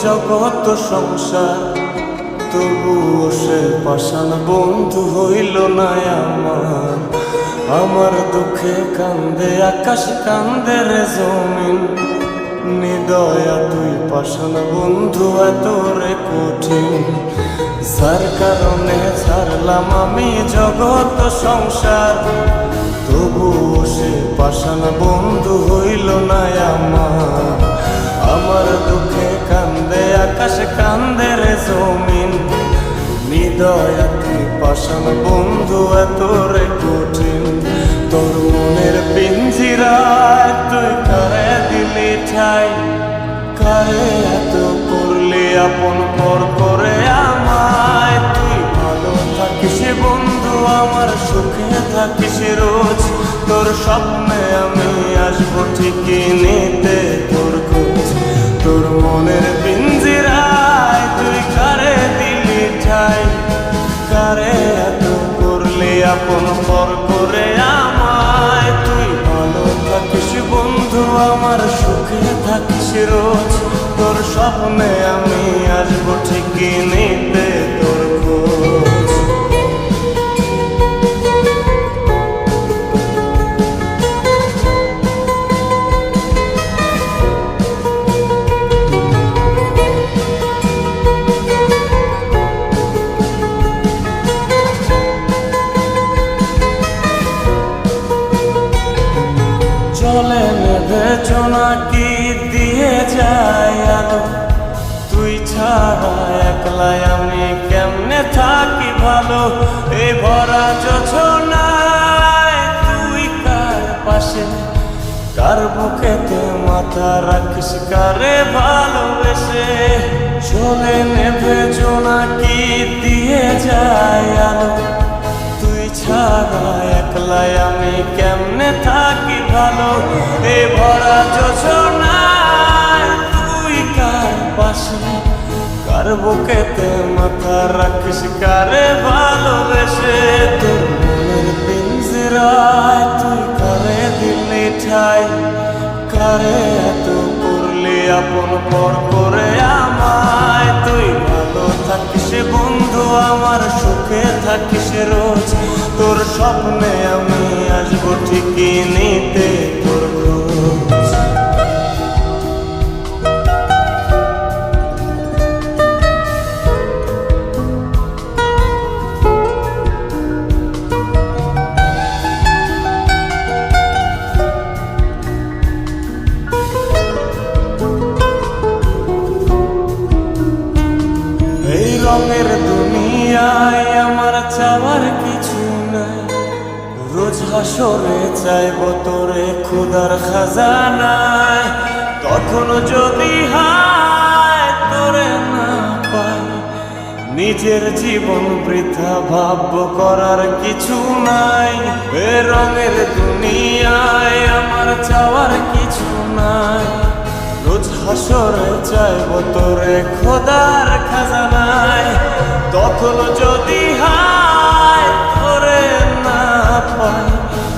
জগৎ সংসার, তবুও সে পাষাণ বন্ধু হইল না আমার। আমার দুঃখে কান্দে আকাশ, কান্দে রে জমিন, নিদয়া তুই পাষাণ বন্ধু এত রে কঠিন। যার কারণে ছাড়লাম আমি জগৎ সংসার, তবুও সে পাষাণ বন্ধু হইল না আমার। আমার দুঃখে কান্দে আকাশ, কান্দে রে জমিন, নিদয়া তুই পাষাণ বন্ধু এত রে কঠিন। তোর মনের পিঞ্জিরায় তুই কারে দিলি ঠাই, কারে এত করলি আপন পর করে আমায়। তুই ভালো থাকিস বন্ধু আমার, সুখে থাকিস রোজ, তোর স্বপ্নে আমি আসবো ঠিকই নিতে তোর খোঁজ। তোর মনের পিঞ্জিরায় তুই কারে দিলি ঠাই, কারে এত করলি আপন পর করে আমায়। তুই ভালো থাকিস বন্ধু আমার, সুখে থাকিস রোজ, তোর স্বপ্নে আমি আসবো ঠিকই নিতে তোর খোঁজ। চলে নেবে জোনাকি দিয়ে যায় আলো, তুই ছাড়া একলাই আমি কেমনে থাকি ভালো। এই ভরা যোছনায় তুই কার পাশে, কার বুকেতে মাথা রাখিস কারে ভালোবেসে। চলে নেবে জোনাকি দিয়ে যায় আলো, তুই ছাড়া একলাই আমি কেমনে থাকি ভালো। এ ভরা যোছনায় তুই কার পাশে, কার বুকেতে মাথা রাখিস কারে ভালোবেসে। তোর মনের পিঞ্জিরায় তুই কারে দিলি ঠাই, কারে এত করলি আপন পর করে আমায়। তুই ভালো থাকিস বন্ধু আমার, সুখে থাকিস রোজ, তোর স্বপ্নে আমি আসবো ঠিকই নিতে তোর খোঁজ। এই রঙের দুনিয়ায় আমার চাওয়ার কিছু নাই, রোজ হাসরে চাইব তোরে খুদার খাজানায়। তখন যদি হায় তোরে না পাই, নিজের জীবন বৃথা ভাবব করার কিছু নাই। এ রঙের দুনিয়ায় আমার চাওয়ার কিছু নাই, রোজ হাসরে চাইব তোরে খোদার খাজানায়। তখন যদি হায় তোরে না পাই,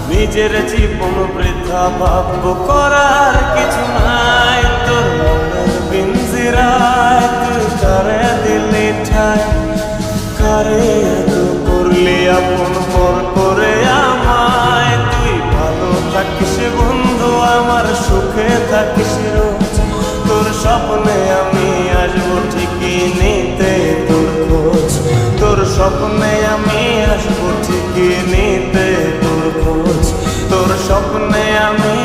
নিজের জীবন বৃথা ভাবব করার কিছু নাই। তোর মনের পিঞ্জিরায় তুই কারে দিলি ঠাই, কারে এত করলি আপন পর করে আমায়। তুই ভালো থাকিস বন্ধু আমার, সুখে থাকিস রোজ, তোর স্বপ্নে আমি আসবো ঠিকই নিতে তোর খোঁজ। তোর স্বপ্নে আমি আসবো ঠিকই নিতে তোর খোঁজ, তোর স্বপ্নে আমি